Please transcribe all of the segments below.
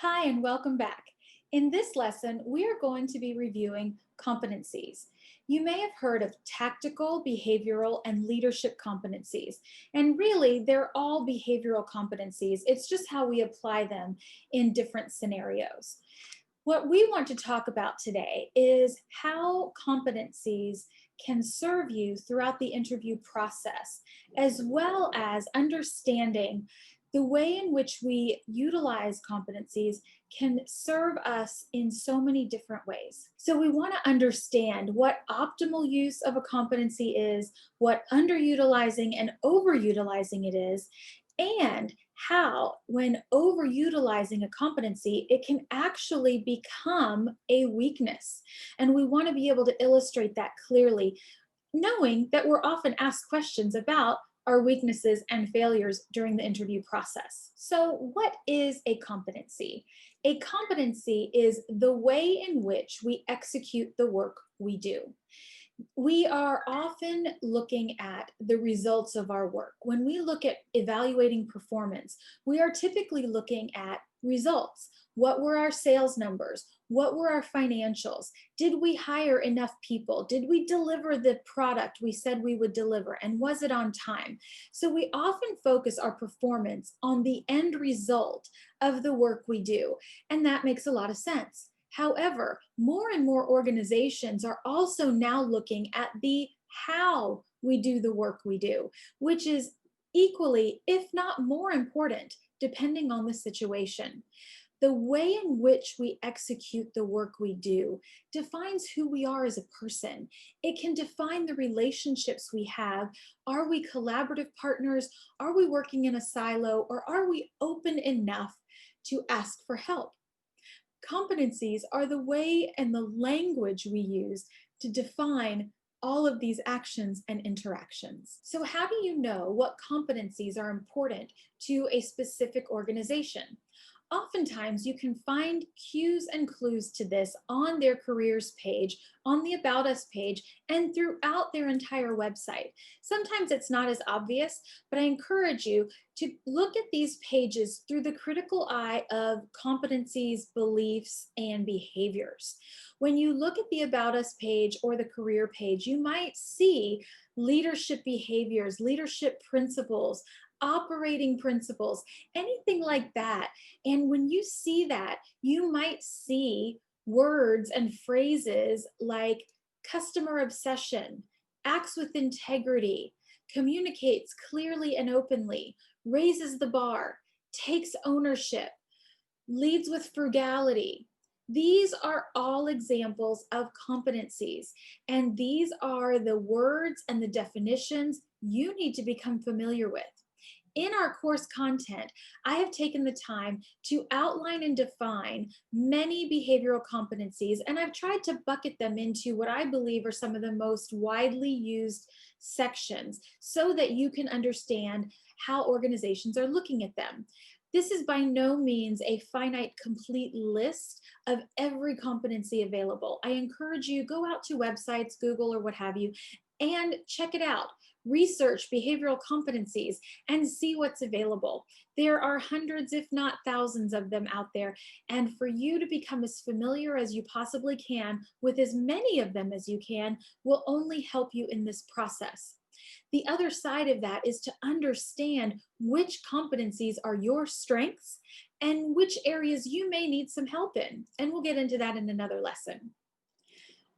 Hi, and welcome back. In this lesson, we are going to be reviewing competencies. You may have heard of tactical, behavioral, and leadership competencies. And really, they're all behavioral competencies. It's just how we apply them in different scenarios. What we want to talk about today is how competencies can serve you throughout the interview process, as well as understanding the way in which we utilize competencies can serve us in so many different ways. So, we want to understand what optimal use of a competency is, what underutilizing and overutilizing it is, and how, when overutilizing a competency, it can actually become a weakness. And we want to be able to illustrate that clearly, knowing that we're often asked questions about our weaknesses and failures during the interview process. So, what is a competency? A competency is the way in which we execute the work we do. We are often looking at the results of our work. When we look at evaluating performance, we are typically looking at results. What were our sales numbers? What were our financials? Did we hire enough people? Did we deliver the product we said we would deliver? And was it on time? So we often focus our performance on the end result of the work we do. And that makes a lot of sense. However, more and more organizations are also now looking at the how we do the work we do, which is equally, if not more important, depending on the situation. The way in which we execute the work we do defines who we are as a person. It can define the relationships we have. Are we collaborative partners? Are we working in a silo? Or are we open enough to ask for help? Competencies are the way and the language we use to define all of these actions and interactions. So, how do you know what competencies are important to a specific organization? Oftentimes, you can find cues and clues to this on their careers page, on the About Us page, and throughout their entire website. Sometimes it's not as obvious, but I encourage you to look at these pages through the critical eye of competencies, beliefs, and behaviors. When you look at the About Us page or the career page, you might see leadership behaviors, leadership principles, operating principles, anything like that. And when you see that, you might see words and phrases like customer obsession, acts with integrity, communicates clearly and openly, raises the bar, takes ownership, leads with frugality. These are all examples of competencies, and these are the words and the definitions you need to become familiar with. In our course content, I have taken the time to outline and define many behavioral competencies, and I've tried to bucket them into what I believe are some of the most widely used sections so that you can understand how organizations are looking at them. This is by no means a finite, complete list of every competency available. I encourage you, go out to websites, Google or what have you, and check it out. Research behavioral competencies and see what's available. There are hundreds, if not thousands of them out there. And for you to become as familiar as you possibly can with as many of them as you can will only help you in this process. The other side of that is to understand which competencies are your strengths and which areas you may need some help in. And we'll get into that in another lesson.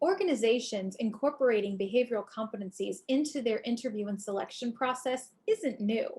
Organizations incorporating behavioral competencies into their interview and selection process isn't new.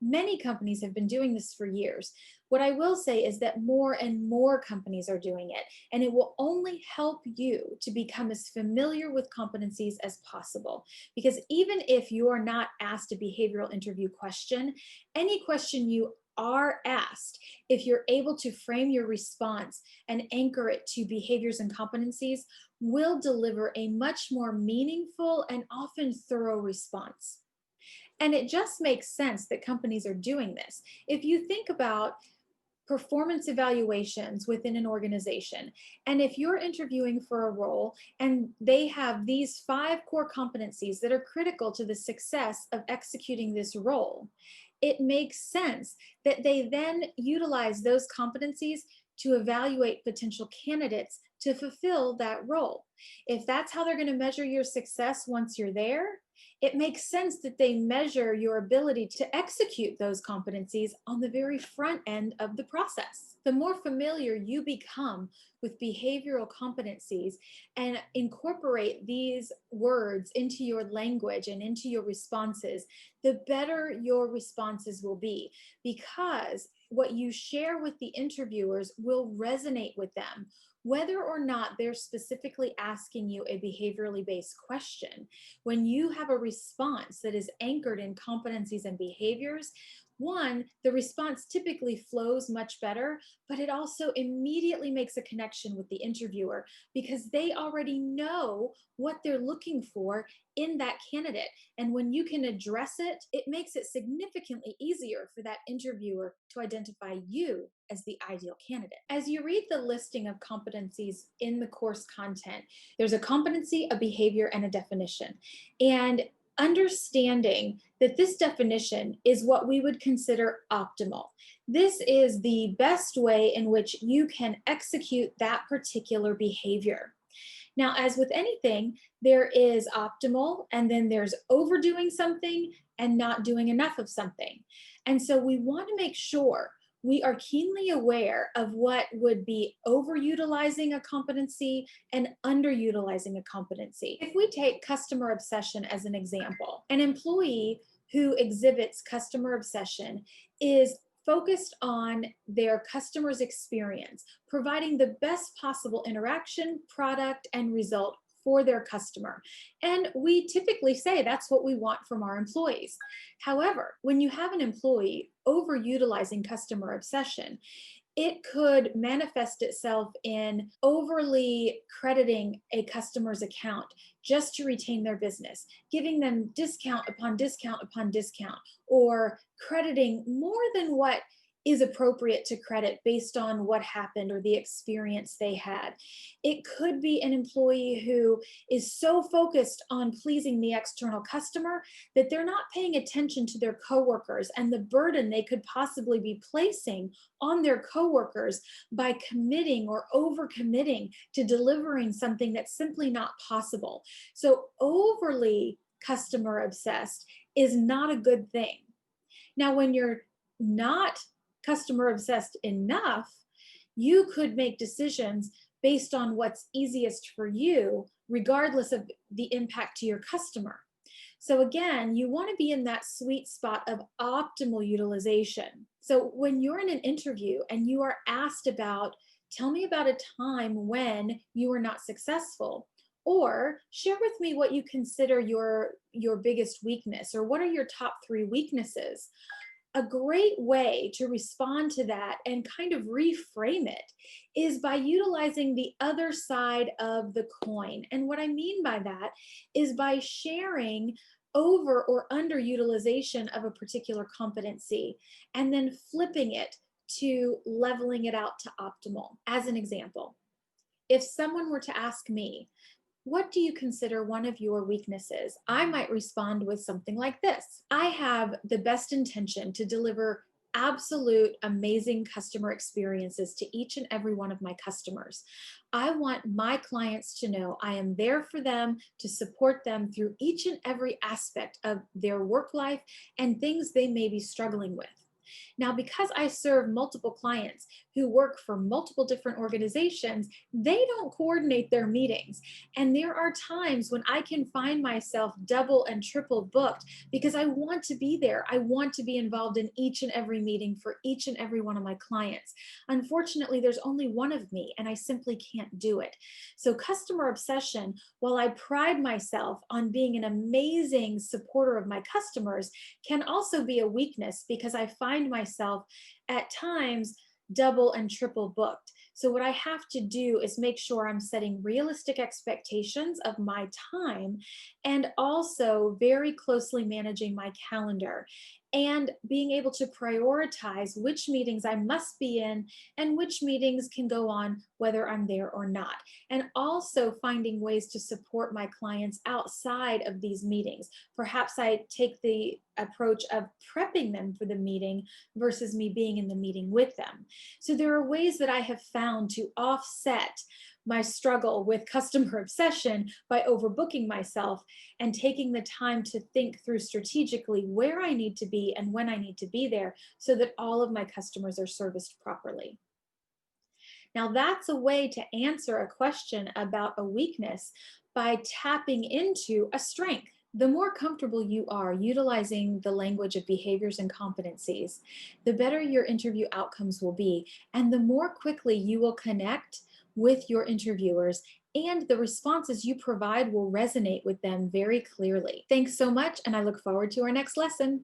Many companies have been doing this for years. What I will say is that more and more companies are doing it, and it will only help you to become as familiar with competencies as possible. Because even if you are not asked a behavioral interview question, any question you are asked, if you're able to frame your response and anchor it to behaviors and competencies, will deliver a much more meaningful and often thorough response. And it just makes sense that companies are doing this. If you think about performance evaluations within an organization, and if you're interviewing for a role and they have these 5 core competencies that are critical to the success of executing this role, it makes sense that they then utilize those competencies to evaluate potential candidates to fulfill that role. If that's how they're going to measure your success once you're there, it makes sense that they measure your ability to execute those competencies on the very front end of the process. The more familiar you become with behavioral competencies and incorporate these words into your language and into your responses, the better your responses will be, because what you share with the interviewers will resonate with them, whether or not they're specifically asking you a behaviorally based question. When you have a response that is anchored in competencies and behaviors, one, the response typically flows much better, but it also immediately makes a connection with the interviewer because they already know what they're looking for in that candidate. And when you can address it, it makes it significantly easier for that interviewer to identify you as the ideal candidate. As you read the listing of competencies in the course content, there's a competency, a behavior, and a definition. And understanding that this definition is what we would consider optimal. This is the best way in which you can execute that particular behavior. Now, as with anything, there is optimal, and then there's overdoing something and not doing enough of something. And so we want to make sure we are keenly aware of what would be overutilizing a competency and underutilizing a competency. If we take customer obsession as an example, an employee who exhibits customer obsession is focused on their customer's experience, providing the best possible interaction, product, and result for their customer. And we typically say that's what we want from our employees. However, when you have an employee overutilizing customer obsession, it could manifest itself in overly crediting a customer's account just to retain their business, giving them discount upon discount upon discount, or crediting more than what is appropriate to credit based on what happened or the experience they had. It could be an employee who is so focused on pleasing the external customer that they're not paying attention to their coworkers and the burden they could possibly be placing on their coworkers by committing or overcommitting to delivering something that's simply not possible. So overly customer obsessed is not a good thing. Now, when you're not customer obsessed enough, you could make decisions based on what's easiest for you, regardless of the impact to your customer. So again, you want to be in that sweet spot of optimal utilization. So when you're in an interview and you are asked about, tell me about a time when you were not successful, or share with me what you consider your biggest weakness, or what are your top 3 weaknesses. A great way to respond to that and kind of reframe it is by utilizing the other side of the coin. And what I mean by that is by sharing over or underutilization of a particular competency and then flipping it to leveling it out to optimal. As an example, if someone were to ask me, what do you consider one of your weaknesses? I might respond with something like this. I have the best intention to deliver absolute amazing customer experiences to each and every one of my customers. I want my clients to know I am there for them to support them through each and every aspect of their work life and things they may be struggling with. Now, because I serve multiple clients who work for multiple different organizations, they don't coordinate their meetings. And there are times when I can find myself double and triple booked because I want to be there. I want to be involved in each and every meeting for each and every one of my clients. Unfortunately, there's only one of me and I simply can't do it. So customer obsession, while I pride myself on being an amazing supporter of my customers, can also be a weakness because I find myself at times double and triple booked. So what I have to do is make sure I'm setting realistic expectations of my time and also very closely managing my calendar. and being able to prioritize which meetings I must be in and which meetings can go on whether I'm there or not. And also finding ways to support my clients outside of these meetings. Perhaps I take the approach of prepping them for the meeting versus me being in the meeting with them. So there are ways that I have found to offset my struggle with customer obsession by overbooking myself and taking the time to think through strategically where I need to be and when I need to be there so that all of my customers are serviced properly. Now, that's a way to answer a question about a weakness by tapping into a strength. The more comfortable you are utilizing the language of behaviors and competencies, the better your interview outcomes will be, and the more quickly you will connect with your interviewers, and the responses you provide will resonate with them very clearly. Thanks so much, and I look forward to our next lesson.